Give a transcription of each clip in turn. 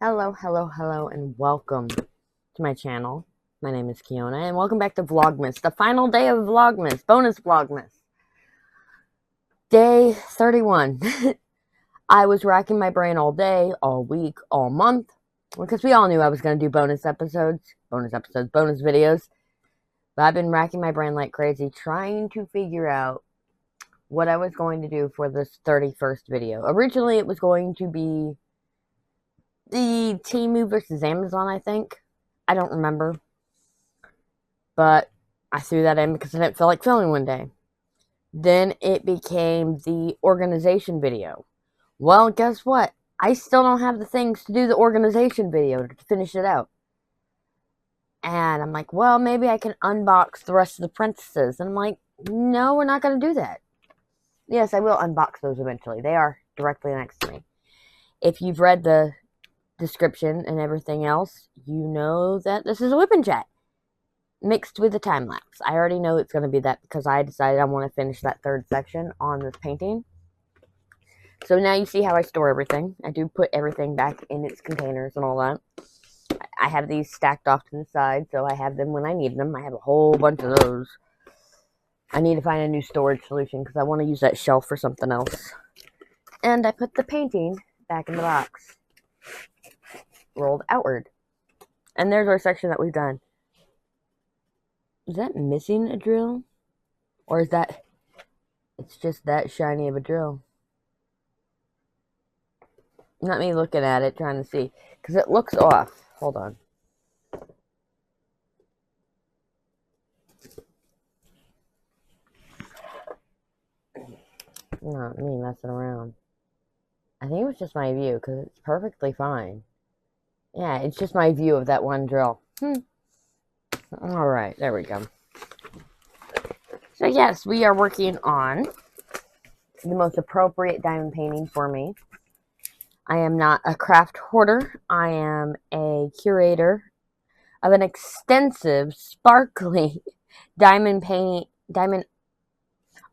Hello, hello, hello, and welcome to my channel. My name is Kiona, and welcome back to Vlogmas, the final day of Vlogmas, bonus Vlogmas. Day 31. I was racking my brain all day, all week, all month, because we all knew I was going to do bonus videos. But I've been racking my brain like crazy, trying to figure out what I was going to do for this 31st video. Originally, it was going to be the Temu versus Amazon, I think. I don't remember. But I threw that in because I didn't feel like filming one day. Then it became the organization video. Well, guess what? I still don't have the things to do the organization video to finish it out. And I'm like, well, maybe I can unbox the rest of the princesses. And I'm like, no, we're not going to do that. Yes, I will unbox those eventually. They are directly next to me. If you've read the description and everything else, you know that this is a WIP Chat mixed with a time-lapse. I already know it's going to be that because I decided I want to finish that third section on this painting. So now you see how I store everything. I do put everything back in its containers and all that. I have these stacked off to the side, so I have them when I need them. I have a whole bunch of those. I need to find a new storage solution because I want to use that shelf for something else. And I put the painting back in the box. Rolled outward. And there's our section that we've done. Is that missing a drill? Or is that... it's just that shiny of a drill. Not me looking at it, trying to see. Because it looks off. Hold on. Not me messing around. I think it was just my view, because it's perfectly fine. Yeah, it's just my view of that one drill. Alright, there we go. So yes, we are working on the most appropriate diamond painting for me. I am not a craft hoarder. I am a curator of an extensive, sparkly diamond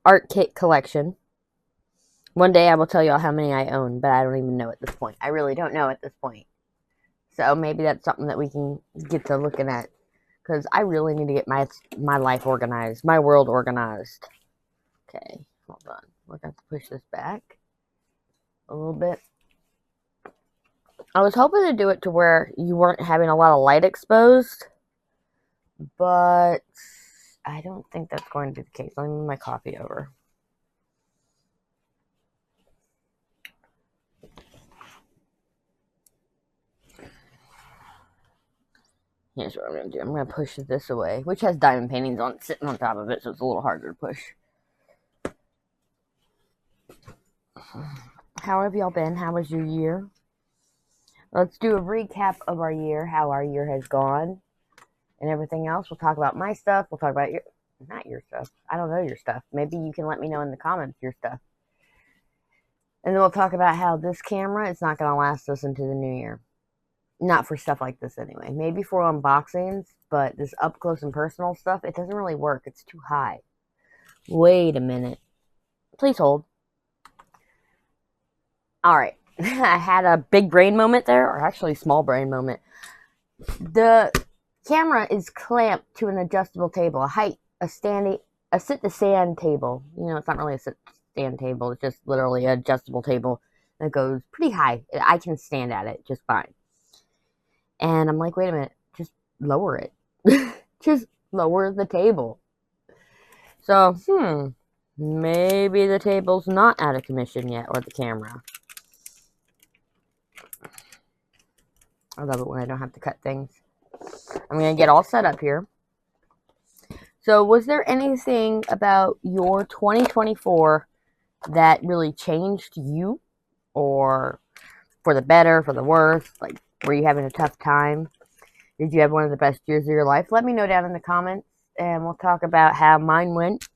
art kit collection. One day I will tell y'all how many I own, but I don't even know at this point. I really don't know at this point. So maybe that's something that we can get to looking at. Because I really need to get my life organized. My world organized. Okay, hold on. We're going to push this back a little bit. I was hoping to do it to where you weren't having a lot of light exposed. But I don't think that's going to be the case. Let me move my coffee over. Here's what I'm going to do. I'm going to push this away, which has diamond paintings on sitting on top of it, so it's a little harder to push. How have y'all been? How was your year? Let's do a recap of our year, how our year has gone, and everything else. We'll talk about my stuff. We'll talk about your... not your stuff. I don't know your stuff. Maybe you can let me know in the comments your stuff. And then we'll talk about how this camera is not going to last us into the new year. Not for stuff like this anyway. Maybe for unboxings, but this up close and personal stuff, it doesn't really work. It's too high. Wait a minute. Please hold. Alright. I had a big brain moment there, or actually small brain moment. The camera is clamped to an adjustable table, a sit-to-stand table. You know, it's not really a sit-to-stand table. It's just literally an adjustable table that goes pretty high. I can stand at it just fine. And I'm like, wait a minute, just lower it. Just lower the table. So, maybe the table's not out of commission yet, or the camera. I love it when I don't have to cut things. I'm going to get all set up here. So, was there anything about your 2024 that really changed you? Or for the better, for the worse? Like, were you having a tough time? Did you have one of the best years of your life? Let me know down in the comments, and we'll talk about how mine went.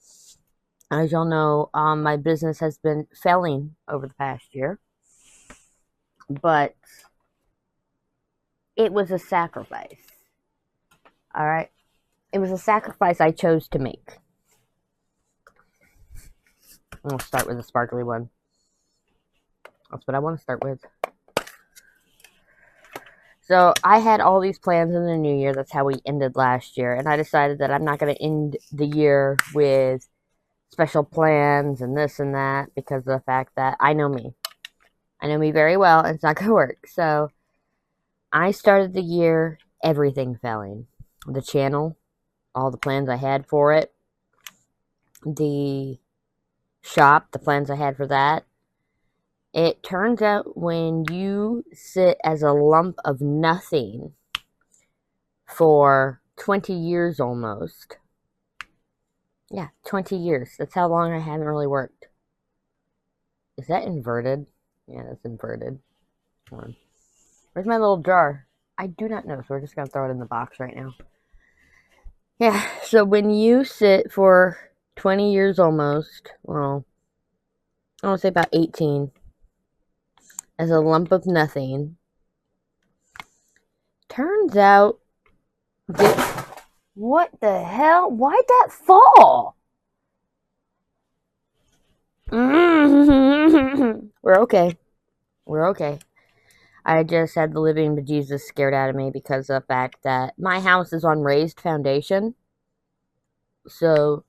As y'all know, my business has been failing over the past year. But it was a sacrifice. Alright? It was a sacrifice I chose to make. We'll start with a sparkly one. That's what I want to start with. So I had all these plans in the new year. That's how we ended last year. And I decided that I'm not going to end the year with special plans and this and that because of the fact that I know me. I know me very well, and it's not going to work. So I started the year, everything failing. The channel, all the plans I had for it, the shop, the plans I had for that. It turns out when you sit as a lump of nothing for 20 years almost. Yeah, 20 years. That's how long I haven't really worked. Is that inverted? Yeah, that's inverted. Hold on. Where's my little jar? I do not know, so we're just going to throw it in the box right now. Yeah, so when you sit for 20 years almost, well, I want to say about 18, as a lump of nothing, turns out, what the hell? Why'd that fall? We're okay. We're okay. I just had the living bejesus scared out of me because of the fact that my house is on raised foundation. So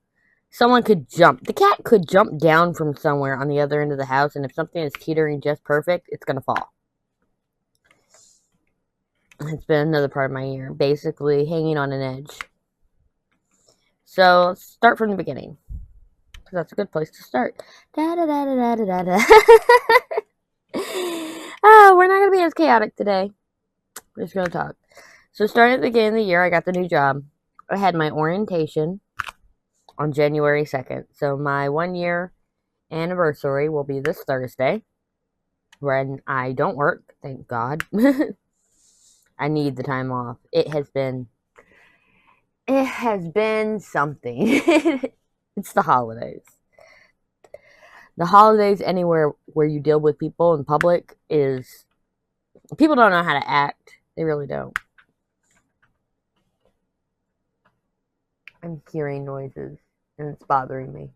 someone could jump. The cat could jump down from somewhere on the other end of the house, and if something is teetering just perfect, it's going to fall. It's been another part of my year, basically hanging on an edge. So let's start from the beginning, because that's a good place to start. Da da da da da da da. Oh, we're not going to be as chaotic today. We're just going to talk. So starting at the beginning of the year, I got the new job. I had my orientation on January 2nd. So my 1 year anniversary will be this Thursday, when I don't work, thank God. I need the time off. It has been something. It's the holidays. The holidays anywhere where you deal with people in public is, people don't know how to act. They really don't. I'm hearing noises and it's bothering me.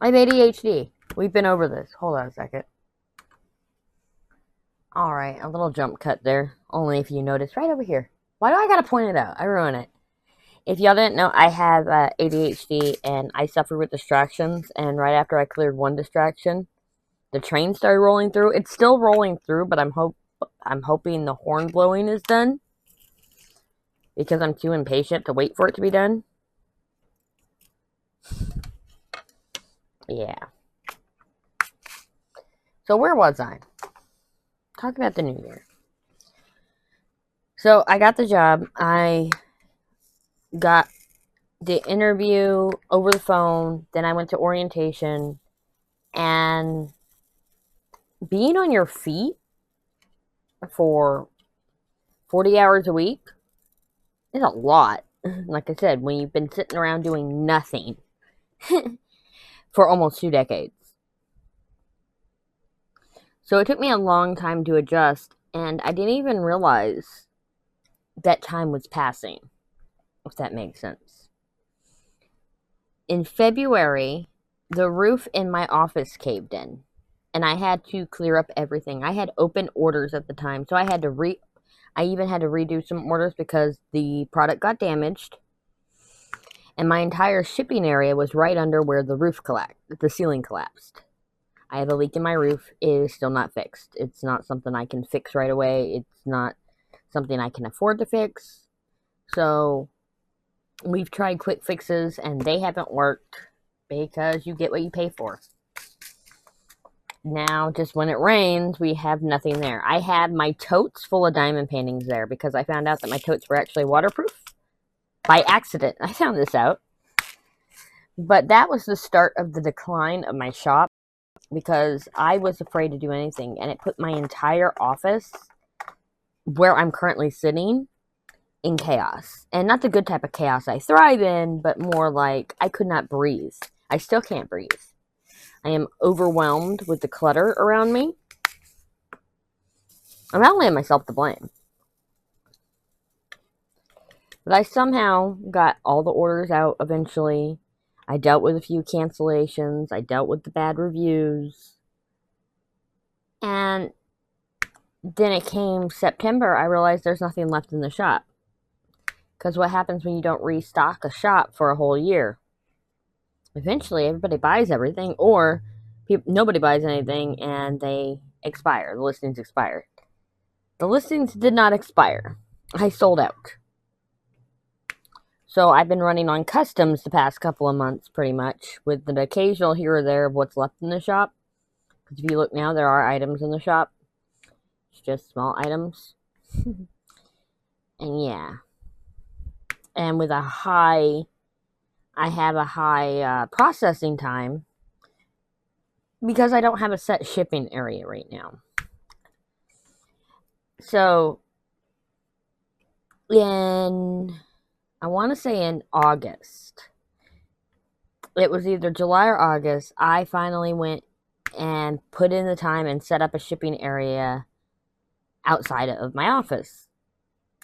I have ADHD. We've been over this. Hold on a second. Alright, a little jump cut there. Only if you notice right over here. Why do I gotta point it out? I ruin it. If y'all didn't know, I have ADHD and I suffer with distractions. And right after I cleared one distraction, the train started rolling through. It's still rolling through, but I'm hoping the horn blowing is done, because I'm too impatient to wait for it to be done. Yeah. So where was I? Talking about the new year. So I got the job. I got the interview over the phone. Then I went to orientation. And being on your feet for 40 hours a week is a lot. Like I said, when you've been sitting around doing nothing for almost 2 decades. So it took me a long time to adjust, and I didn't even realize that time was passing, if that makes sense. In February, the roof in my office caved in, and I had to clear up everything. I had open orders at the time, so I even had to redo some orders because the product got damaged, and my entire shipping area was right under where the ceiling collapsed. I have a leak in my roof. It is still not fixed. It's not something I can fix right away. It's not something I can afford to fix. So we've tried quick fixes and they haven't worked, because you get what you pay for. Now, just when it rains, we have nothing there. I had my totes full of diamond paintings there because I found out that my totes were actually waterproof. By accident, I found this out. But that was the start of the decline of my shop, because I was afraid to do anything, and it put my entire office, where I'm currently sitting, in chaos. And not the good type of chaos I thrive in, but more like I could not breathe. I still can't breathe. I am overwhelmed with the clutter around me. I'm not only myself to blame. But I somehow got all the orders out eventually. I dealt with a few cancellations. I dealt with the bad reviews. And then it came September, I realized there's nothing left in the shop. Because what happens when you don't restock a shop for a whole year? Eventually, everybody buys everything, or nobody buys anything and they expire. The listings expire. The listings did not expire. I sold out. So I've been running on customs the past couple of months, pretty much, with an occasional here or there of what's left in the shop. Because if you look now, there are items in the shop. It's just small items. And yeah. And with a high, I have a high processing time because I don't have a set shipping area right now. So, I want to say in August, it was either July or August, I finally went and put in the time and set up a shipping area outside of my office.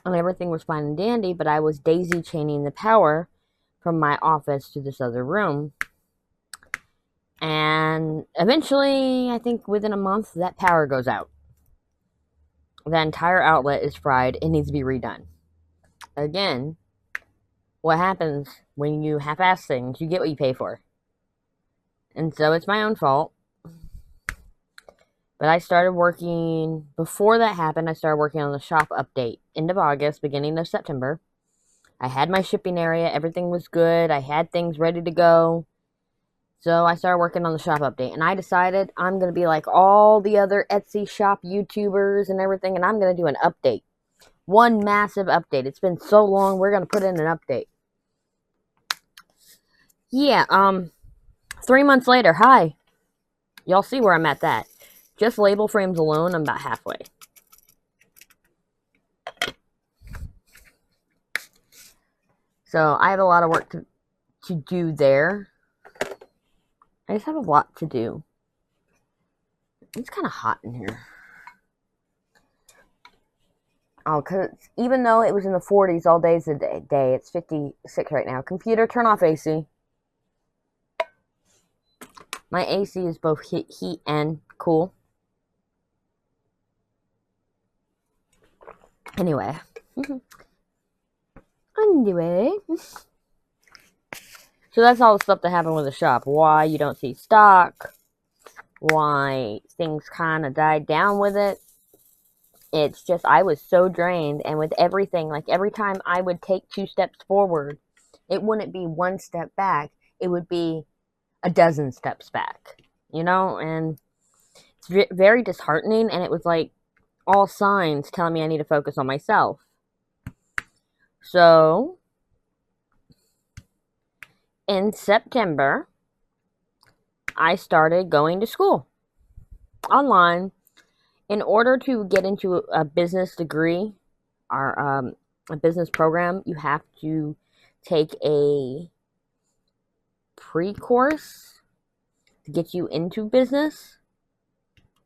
And everything was fine and dandy, but I was daisy chaining the power from my office to this other room. And eventually, I think within a month, that power goes out. The entire outlet is fried. It needs to be redone. Again, what happens when you half-ass things? You get what you pay for. And so it's my own fault. But I started working, before that happened, I started working on the shop update. End of August, beginning of September. I had my shipping area. Everything was good. I had things ready to go. So I started working on the shop update. And I decided I'm going to be like all the other Etsy shop YouTubers and everything. And I'm going to do an update. One massive update. It's been so long. We're going to put in an update. Yeah, 3 months later. Hi. Y'all see where I'm at that. Just label frames alone, I'm about halfway. So I have a lot of work to do there. I just have a lot to do. It's kind of hot in here. Oh, because even though it was in the 40s all days a day, it's 56 right now. Computer, turn off AC. My AC is both heat and cool. Anyway. So that's all the stuff that happened with the shop. Why you don't see stock. Why things kind of died down with it. It's just, I was so drained. And with everything, like every time I would take 2 steps forward, it wouldn't be 1 step back. It would be a dozen steps back. You know? And it's very disheartening. And it was like all signs telling me I need to focus on myself. So, in September, I started going to school online. In order to get into a business degree or a business program, you have to take a pre-course to get you into business.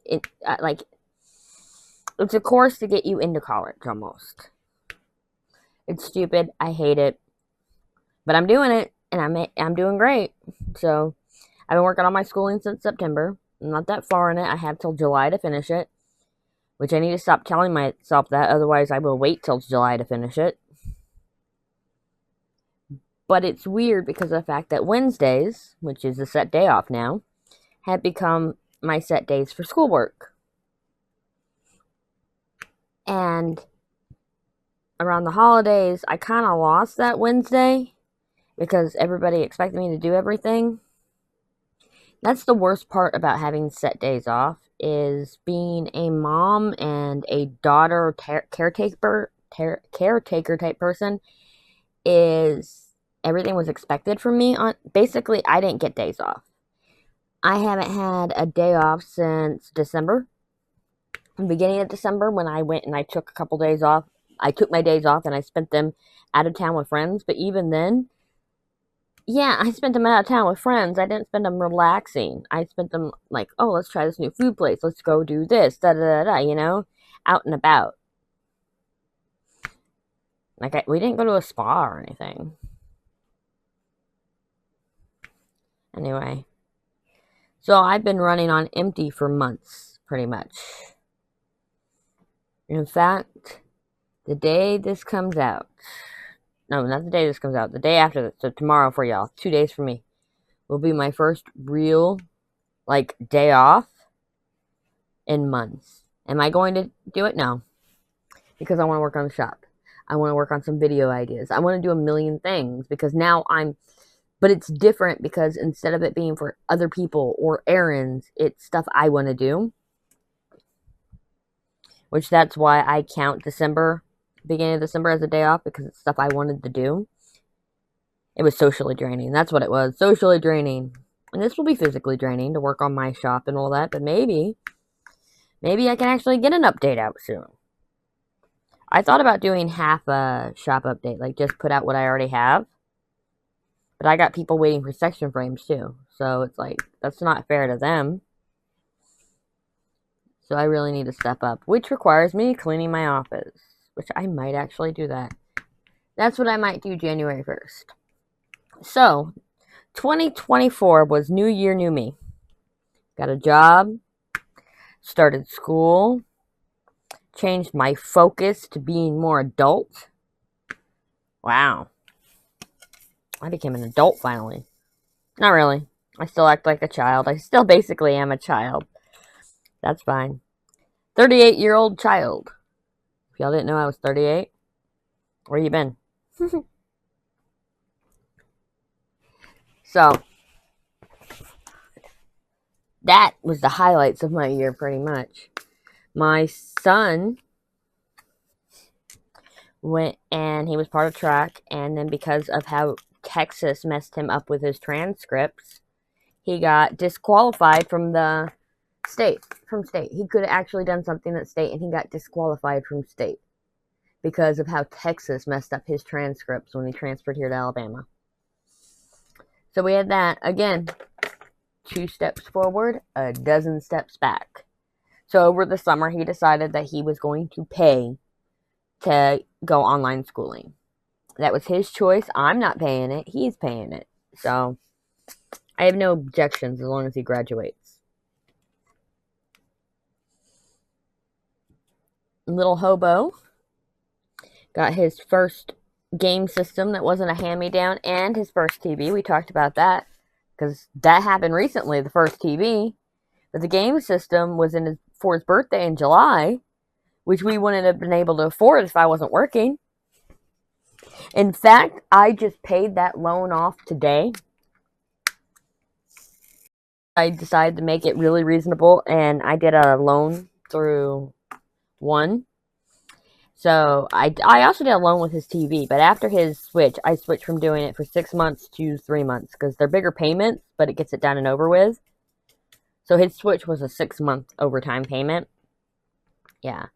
It's a course to get you into college almost. It's stupid. I hate it. But I'm doing it, and I'm doing great. So, I've been working on my schooling since September. I'm not that far in it. I have till July to finish it. Which I need to stop telling myself that, otherwise I will wait till July to finish it. But it's weird because of the fact that Wednesdays, which is a set day off now, have become my set days for schoolwork. And around the holidays, I kind of lost that Wednesday because everybody expected me to do everything. That's the worst part about having set days off, is being a mom and a daughter caretaker type person, is everything was expected from me. Basically, I didn't get days off. I haven't had a day off since December. The beginning of December, when I went and I took a couple days off. I took my days off and I spent them out of town with friends. But even then, yeah, I spent them out of town with friends. I didn't spend them relaxing. I spent them like, oh, let's try this new food place. Let's go do this, you know, out and about. Like, we didn't go to a spa or anything. Anyway. So I've been running on empty for months, pretty much. In fact, the day this comes out, no, not the day this comes out, the day after this, so tomorrow for y'all, 2 days for me, will be my first real, like, day off in months. Am I going to do it? No. Because I want to work on the shop. I want to work on some video ideas. I want to do a million things because now but it's different because instead of it being for other people or errands, it's stuff I want to do. Which that's why I count December, beginning of December as a day off because it's stuff I wanted to do. It was socially draining. That's what it was. Socially draining. And this will be physically draining to work on my shop and all that. But maybe I can actually get an update out soon. I thought about doing half a shop update. Like just put out what I already have. But I got people waiting for section frames too. So it's like, that's not fair to them. So I really need to step up. Which requires me cleaning my office. Which I might actually do that. That's what I might do January 1st. So, 2024 was New Year, New Me. Got a job. Started school. Changed my focus to being more adult. Wow. I became an adult finally. Not really. I still act like a child. I still basically am a child. That's fine. 38-year-old child. If y'all didn't know I was 38, where you been? So, that was the highlights of my year pretty much. My son went and he was part of track, and then because of how Texas messed him up with his transcripts, he got disqualified from the state. He could have actually done something at state, and he got disqualified from state because of how Texas messed up his transcripts when he transferred here to Alabama. So we had that. Again, 2 steps forward, a dozen steps back. So over the summer, he decided that he was going to pay to go online schooling. That was his choice. I'm not paying it. He's paying it. So I have no objections as long as he graduates. Little hobo got his first game system that wasn't a hand-me-down and his first TV. We talked about that because that happened recently, the first TV. But the game system was for his birthday in July, which we wouldn't have been able to afford if I wasn't working. In fact, I just paid that loan off today. I decided to make it really reasonable, and I did a loan through one. So I also did a loan with his TV, but after his switch, I switched from doing it for 6 months to 3 months because they're bigger payments, but it gets it done and over with. So his switch was a 6-month overtime payment. Yeah.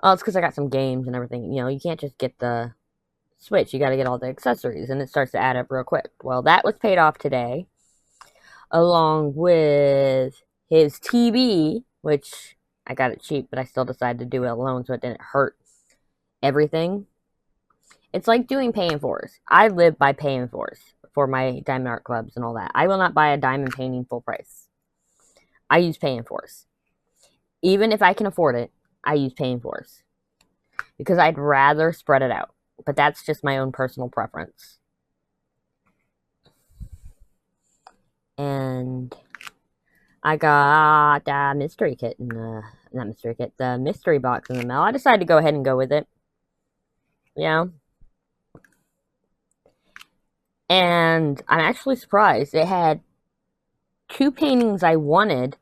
Well, it's because I got some games and everything. You know, you can't just get the switch. You got to get all the accessories, and it starts to add up real quick. Well, that was paid off today, along with his TV, which I got it cheap, but I still decided to do it alone so it didn't hurt everything. It's like doing paying fors. I live by paying fors for my diamond art clubs and all that. I will not buy a diamond painting full price. I use paying fors. Even if I can afford it, I use paying fors. Because I'd rather spread it out. But that's just my own personal preference. And I got the mystery kit in the, not mystery kit, the mystery box in the mail. I decided to go ahead and go with it. Yeah. And I'm actually surprised. It had 2 paintings I wanted,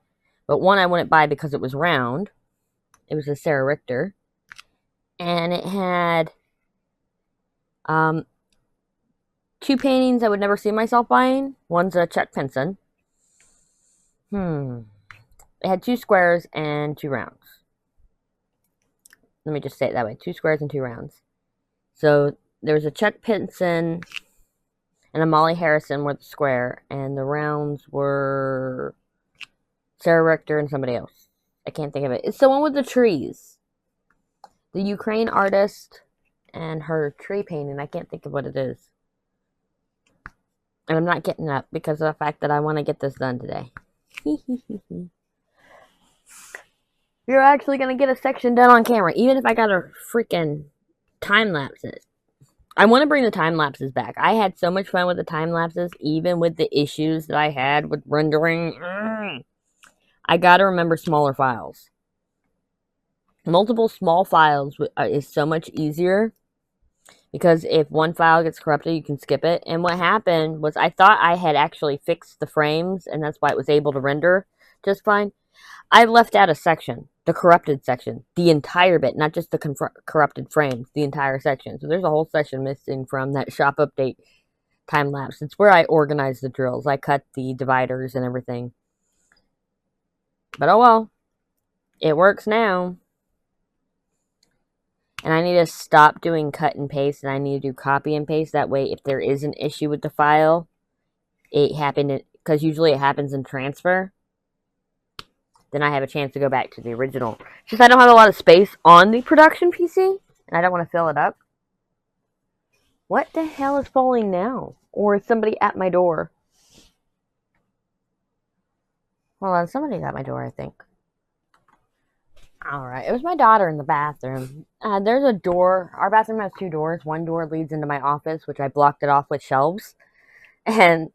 but one I wouldn't buy because it was round. It was a Sarah Richter. And it had 2 paintings I would never see myself buying. One's a Czech Pinson. It had 2 squares and 2 rounds. Let me just say it that way. 2 squares and 2 rounds. So there was a Czech Pinson and a Molly Harrison were the square, and the rounds were Sarah Richter and somebody else. I can't think of it. It's the one with the trees. The Ukraine artist and her tree painting. I can't think of what it is. And I'm not getting up because of the fact that I want to get this done today. You're actually gonna get a section done on camera, even if I gotta freaking time lapse it. I want to bring the time lapses back. I had so much fun with the time lapses, even with the issues that I had with rendering. I gotta remember smaller files. Multiple small files is so much easier, because if one file gets corrupted, you can skip it. And what happened was I thought I had actually fixed the frames, and that's why it was able to render just fine. I left out a section, the corrupted section, the entire bit, not just the corrupted frames, the entire section. So there's a whole section missing from that shop update time lapse. It's where I organize the drills. I cut the dividers and everything. But oh well, it works now. And I need to stop doing cut and paste, and I need to do copy and paste. That way, if there is an issue with the file, it happened, because usually it happens in transfer, then I have a chance to go back to the original. Just I don't have a lot of space on the production PC, and I don't want to fill it up. What the hell is falling now? Or is somebody at my door? Hold on, somebody's at my door, I think. Alright, it was my daughter in the bathroom. There's a door. Our bathroom has 2 doors. One door leads into my office, which I blocked it off with shelves. And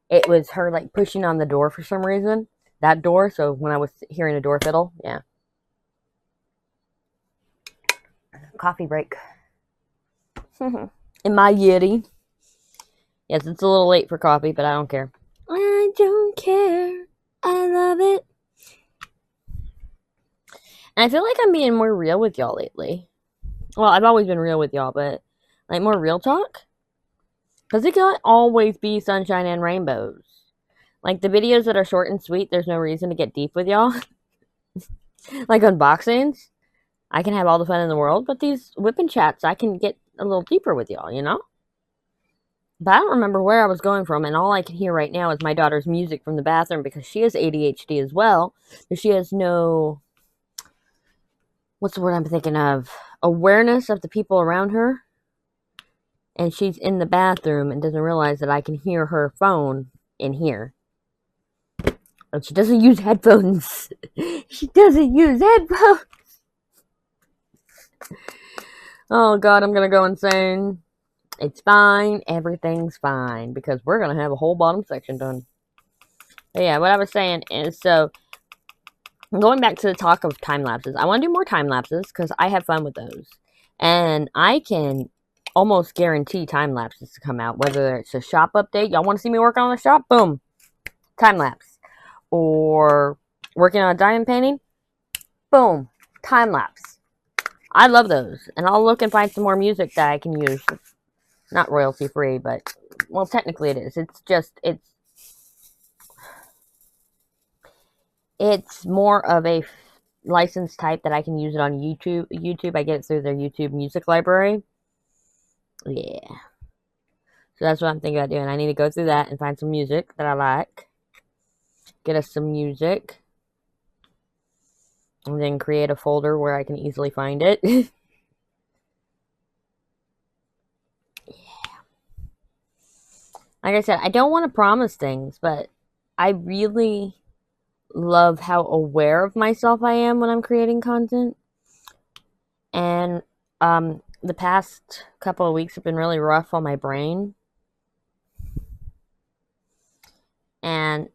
it was her, like, pushing on the door for some reason. That door, so when I was hearing a door fiddle, yeah. Coffee break. In my Yeti. Yes, it's a little late for coffee, but I don't care. I don't care. I love it. And I feel like I'm being more real with y'all lately. Well, I've always been real with y'all, but like more real talk. Because it can't always be sunshine and rainbows. Like the videos that are short and sweet, there's no reason to get deep with y'all. Like unboxings, I can have all the fun in the world, but these WIP chats, I can get a little deeper with y'all, you know? But I don't remember where I was going from, and all I can hear right now is my daughter's music from the bathroom, because she has ADHD as well, but she has no, what's the word I'm thinking of? Awareness of the people around her. And she's in the bathroom and doesn't realize that I can hear her phone in here. And she doesn't use headphones. She doesn't use headphones. Oh God, I'm gonna go insane. It's fine. Everything's fine. Because we're gonna have a whole bottom section done. But yeah, what I was saying is, so going back to the talk of time lapses, I want to do more time lapses because I have fun with those. And I can almost guarantee time lapses to come out, whether it's a shop update. Y'all want to see me work on the shop? Boom, time lapse. Or working on a diamond painting? Boom, time lapse. I love those, and I'll look and find some more music that I can use. Not royalty free, but well, technically it is. It's just it's more of a license type that I can use it on YouTube. I get it through their YouTube music library. Yeah. So that's what I'm thinking about doing. I need to go through that and find some music that I like. Get us some music. And then create a folder where I can easily find it. Yeah. Like I said, I don't want to promise things, but I really love how aware of myself I am when I'm creating content. And the past couple of weeks have been really rough on my brain. And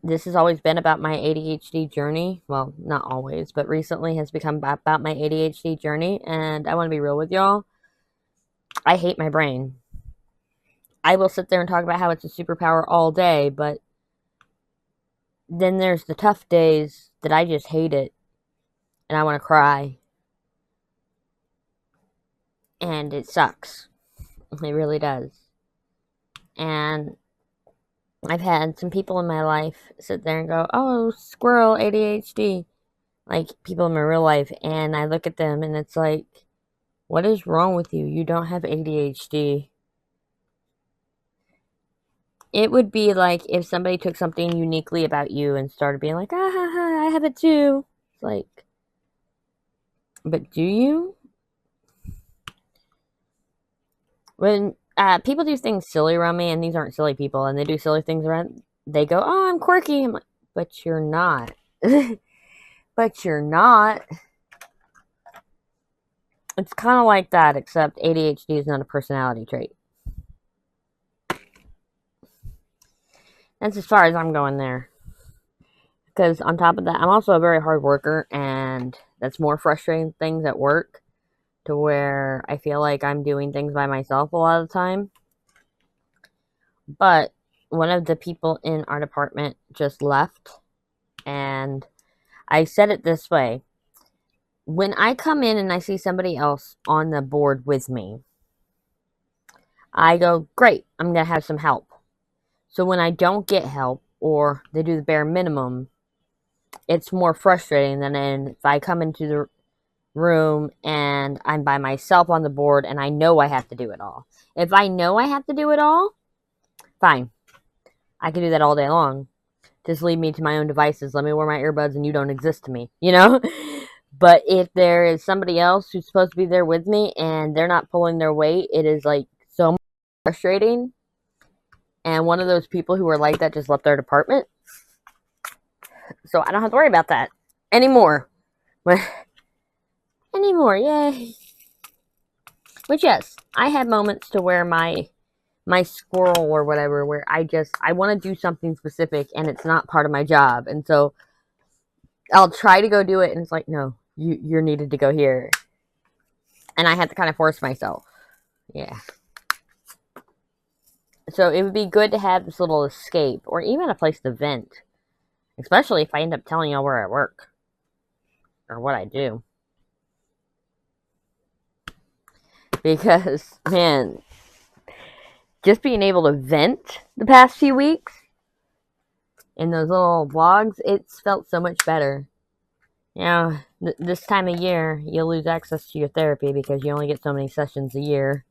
this has always been about my ADHD journey. Well, not always, but recently has become about my ADHD journey. And I want to be real with y'all. I hate my brain. I will sit there and talk about how it's a superpower all day, but then there's the tough days that I just hate it. And I want to cry. And it sucks. It really does. And I've had some people in my life sit there and go, oh, squirrel, ADHD. Like, people in my real life. And I look at them and it's like, what is wrong with you? You don't have ADHD. It would be like if somebody took something uniquely about you and started being like, ah, ha, ha, I have it too. It's like, but do you? When people do things silly around me, and these aren't silly people, and they do silly things around, they go, oh, I'm quirky. I'm like, but you're not. but you're not. It's kind of like that, except ADHD is not a personality trait. That's as far as I'm going there. Because on top of that, I'm also a very hard worker, and that's more frustrating things at work, to where I feel like I'm doing things by myself a lot of the time. But one of the people in our department just left, and I said it this way. When I come in and I see somebody else on the board with me, I go, great, I'm going to have some help. So when I don't get help, or they do the bare minimum, it's more frustrating than if I come into the room and I'm by myself on the board and I know I have to do it all. If I know I have to do it all, fine. I can do that all day long. Just leave me to my own devices. Let me wear my earbuds and you don't exist to me, you know? But if there is somebody else who's supposed to be there with me and they're not pulling their weight, it is like so frustrating. And one of those people who are like that just left their department. So I don't have to worry about that anymore. Yay. Which, yes, I have moments to where my squirrel or whatever, where I want to do something specific and it's not part of my job. And so I'll try to go do it and it's like, no, you're needed to go here. And I have to kind of force myself. Yeah. So it would be good to have this little escape, or even a place to vent. Especially if I end up telling y'all where I work. Or what I do. Because, man, just being able to vent the past few weeks in those little vlogs, it's felt so much better. You know, this time of year, you'll lose access to your therapy because you only get so many sessions a year.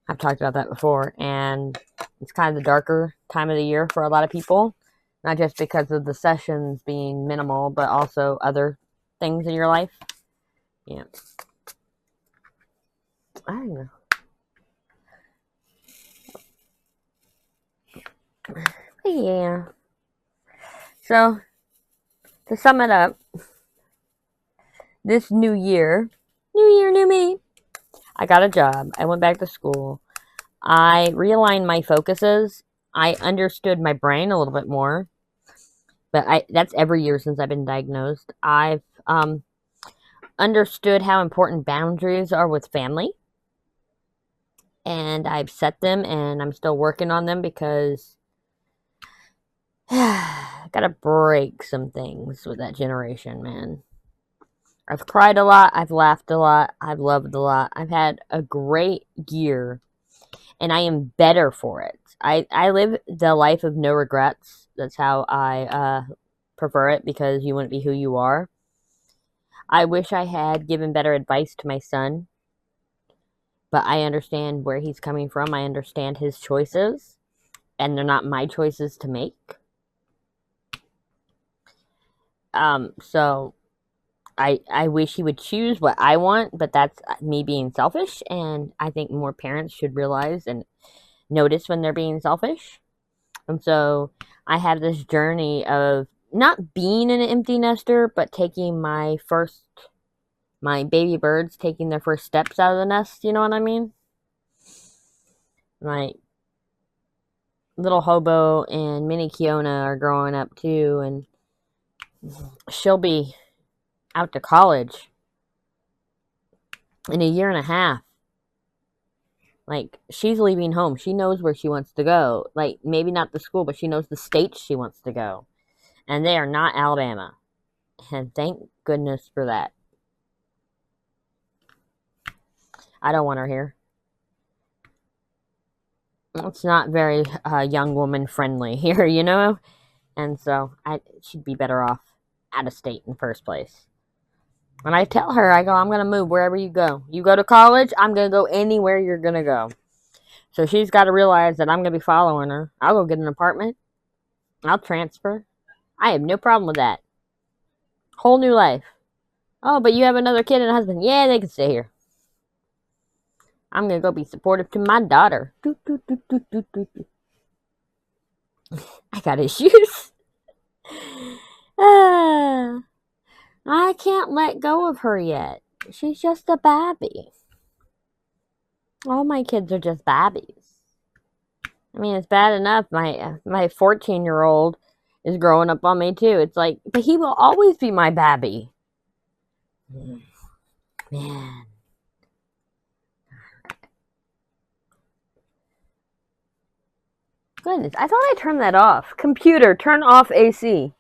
I've talked about that before, and it's kind of the darker time of the year for a lot of people. Not just because of the sessions being minimal, but also other things in your life. Yeah. I don't know. But yeah. So, to sum it up, this new year, new me, I got a job. I went back to school. I realigned my focuses. I understood my brain a little bit more. But that's every year since I've been diagnosed. I've understood how important boundaries are with family. And I've set them, and I'm still working on them because I gotta break some things with that generation, man. I've cried a lot. I've laughed a lot. I've loved a lot. I've had a great year, and I am better for it. I live the life of no regrets. That's how I prefer it, because you wouldn't be who you are. I wish I had given better advice to my son, but I understand where he's coming from. I understand his choices, and they're not my choices to make. So I wish he would choose what I want, but that's me being selfish, and I think more parents should realize and notice when they're being selfish. And so I have this journey of not being an empty nester, but taking my baby birds taking their first steps out of the nest, you know what I mean? Like, little Hobo and Mini Kiona are growing up too, and she'll be out to college in a year and a half. Like, she's leaving home. She knows where she wants to go. Like, maybe not the school, but she knows the state she wants to go. And they are not Alabama. And thank goodness for that. I don't want her here. It's not very young woman friendly here, you know? And so she'd be better off out of state in the first place. And I tell her, I go, I'm going to move wherever you go. You go to college, I'm going to go anywhere you're going to go. So she's got to realize that I'm going to be following her. I'll go get an apartment. I'll transfer. I have no problem with that. Whole new life. Oh, but you have another kid and a husband. Yeah, they can stay here. I'm going to go be supportive to my daughter. I got issues. I can't let go of her yet. She's just a babby. All my kids are just babbies. I mean, it's bad enough my 14-year-old is growing up on me too. It's like, but he will always be my babby. Man. Goodness, I thought I turned that off. Computer, turn off AC.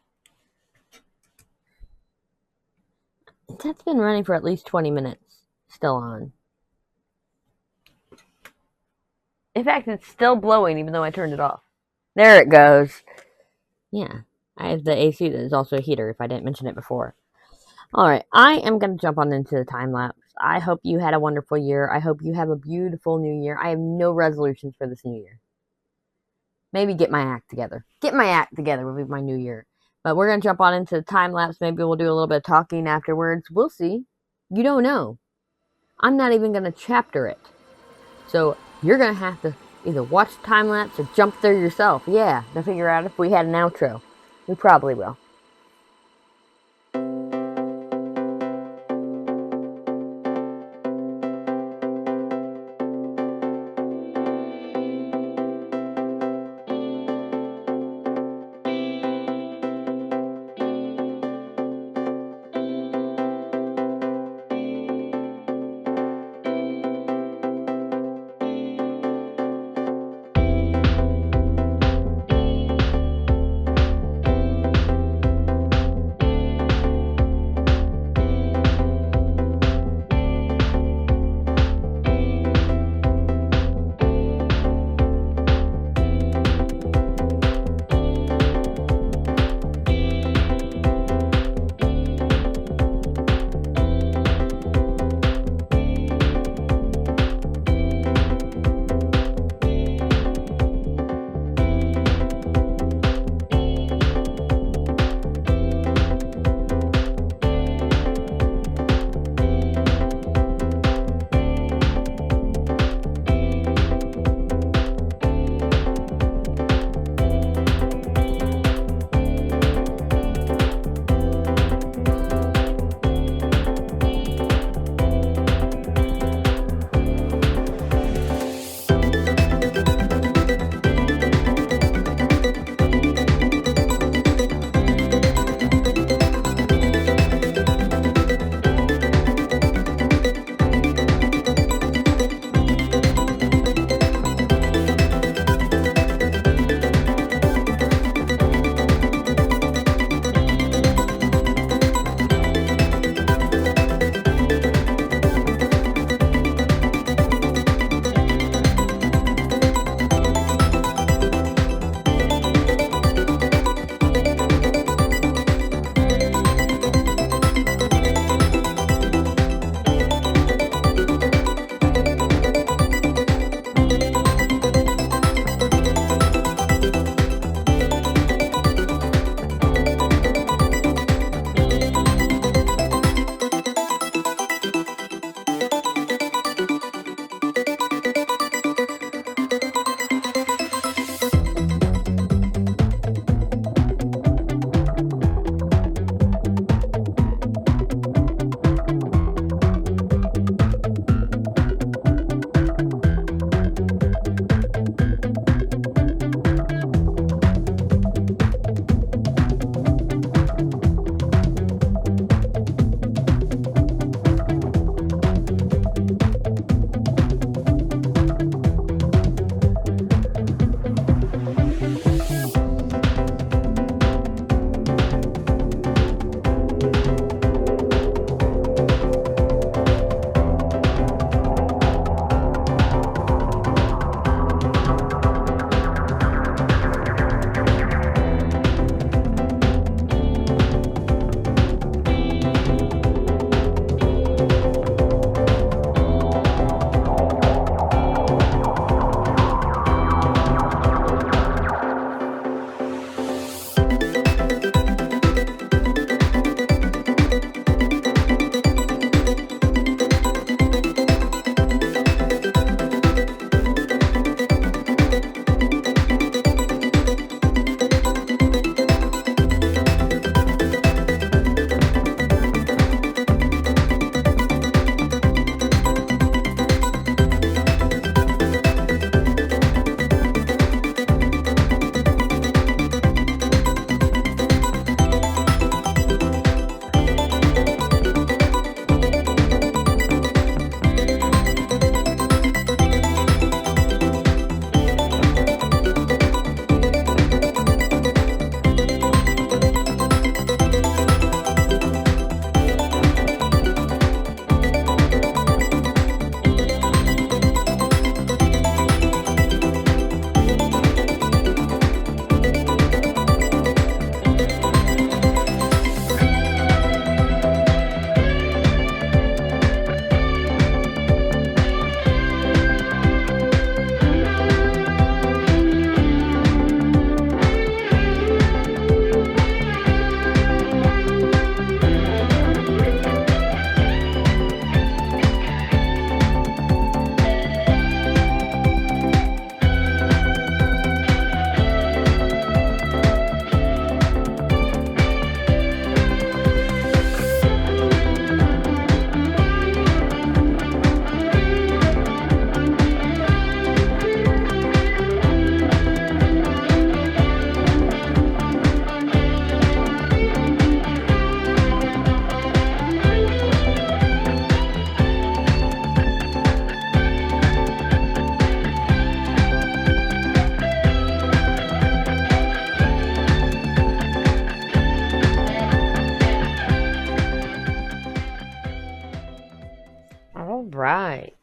That's been running for at least 20 minutes. Still on. In fact, it's still blowing even though I turned it off. There it goes. Yeah, I have the AC that is also a heater if I didn't mention it before. Alright, I am going to jump on into the time-lapse. I hope you had a wonderful year. I hope you have a beautiful new year. I have no resolutions for this new year. Maybe get my act together. Get my act together will be my new year. But we're going to jump on into the time-lapse. Maybe we'll do a little bit of talking afterwards. We'll see. You don't know. I'm not even going to chapter it. So you're going to have to either watch the time-lapse or jump there yourself. Yeah, to figure out if we had an outro. We probably will.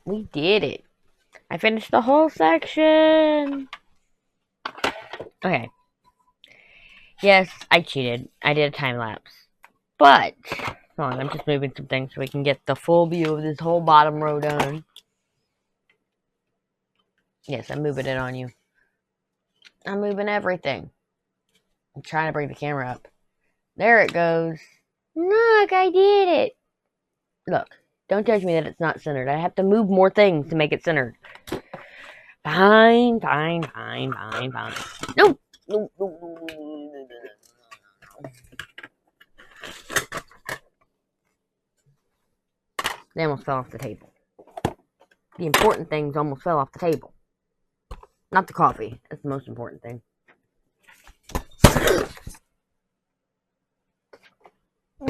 We did it. I finished the whole section. Okay. Yes, I cheated. I did a time lapse. But, hold on, I'm just moving some things so we can get the full view of this whole bottom row done. Yes, I'm moving it on you. I'm moving everything. I'm trying to bring the camera up. There it goes. Look, I did it. Look, don't judge me that it's not centered. I have to move more things to make it centered. Fine. No. They almost fell off the table. The important things almost fell off the table. Not the coffee. That's the most important thing.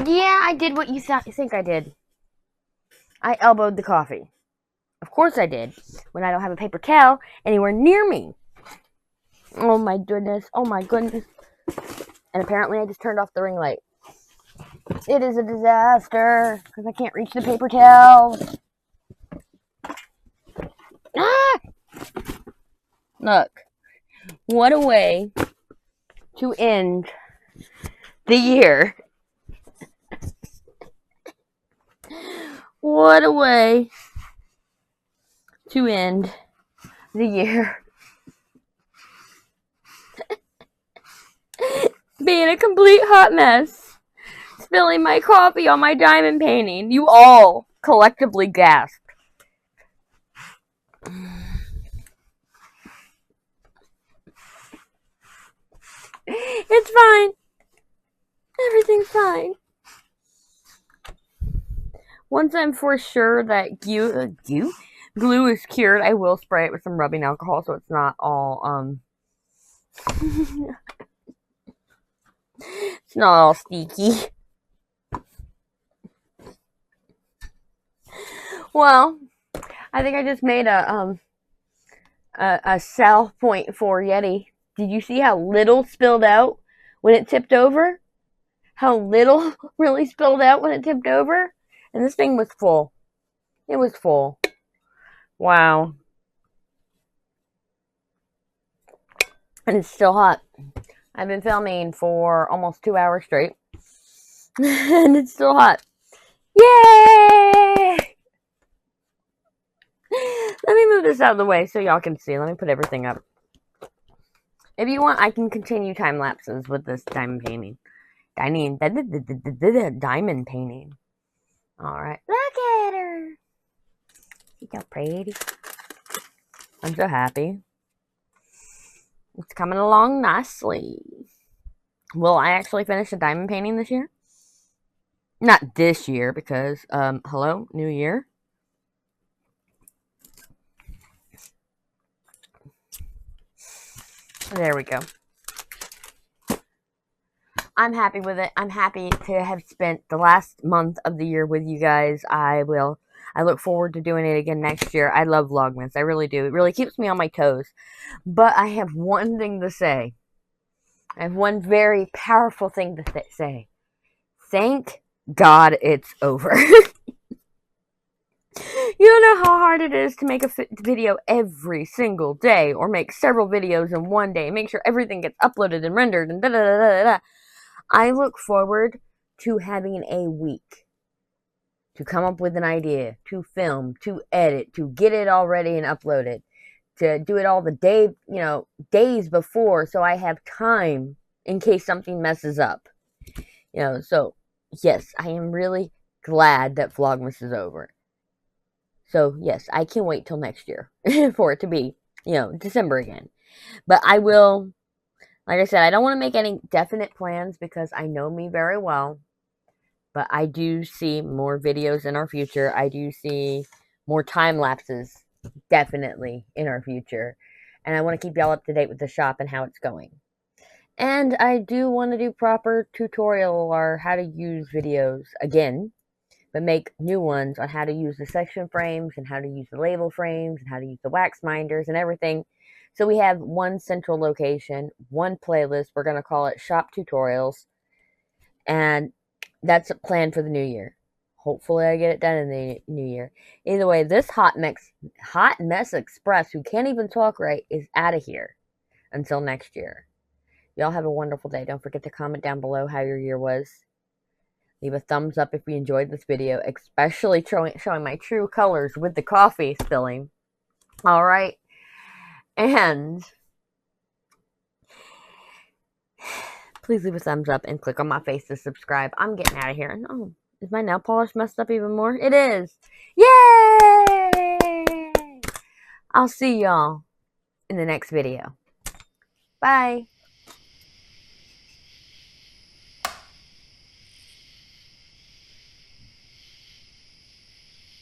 Yeah, I did what you think I did. I elbowed the coffee. Of course I did. When I don't have a paper towel anywhere near me. Oh my goodness. Oh my goodness. And apparently I just turned off the ring light. It is a disaster because I can't reach the paper towel. Ah! Look. What a way to end the year. What a way to end the year. Being a complete hot mess. Spilling my coffee on my diamond painting. You all collectively gasped. It's fine. Everything's fine. Once I'm for sure that glue is cured, I will spray it with some rubbing alcohol so it's not all it's not all sticky. Well, I think I just made a sell point for Yeti. Did you see how little spilled out when it tipped over? How little really spilled out when it tipped over? And this thing was full. It was full. Wow. And it's still hot. I've been filming for almost 2 hours straight. And it's still hot. Yay! Let me move this out of the way so y'all can see. Let me put everything up. If you want, I can continue time lapses with this diamond painting. Diamond painting. Alright. Look at her. She's so pretty. I'm so happy. It's coming along nicely. Will I actually finish the diamond painting this year? Not this year, because, hello, new year. There we go. I'm happy with it. I'm happy to have spent the last month of the year with you guys. I look forward to doing it again next year. I love Vlogmas. I really do. It really keeps me on my toes. But I have one thing to say. I have one very powerful thing to say. Thank God it's over. You don't know how hard it is to make a video every single day, or make several videos in one day, make sure everything gets uploaded and rendered, and da-da-da-da-da. I look forward to having a week to come up with an idea, to film, to edit, to get it all ready and uploaded, to do it all the days before, so I have time in case something messes up. So yes, I am really glad that Vlogmas is over. So yes, I can't wait till next year for it to be, December again. But I will, like I said, I don't want to make any definite plans because I know me very well. But I do see more videos in our future. I do see more time lapses definitely in our future. And I want to keep y'all up to date with the shop and how it's going. And I do want to do proper tutorial or how to use videos again, but make new ones on how to use the section frames and how to use the label frames and how to use the wax minders and everything. So we have one central location, one playlist. We're going to call it Shop Tutorials. And that's a plan for the new year. Hopefully I get it done in the new year. Either way, this hot mess express who can't even talk right is out of here until next year. Y'all have a wonderful day. Don't forget to comment down below how your year was. Leave a thumbs up if you enjoyed this video, especially showing my true colors with the coffee spilling. Alright. And please leave a thumbs up and click on my face to subscribe. I'm getting out of here. Oh, is my nail polish messed up even more? It is. Yay! I'll see y'all in the next video. Bye.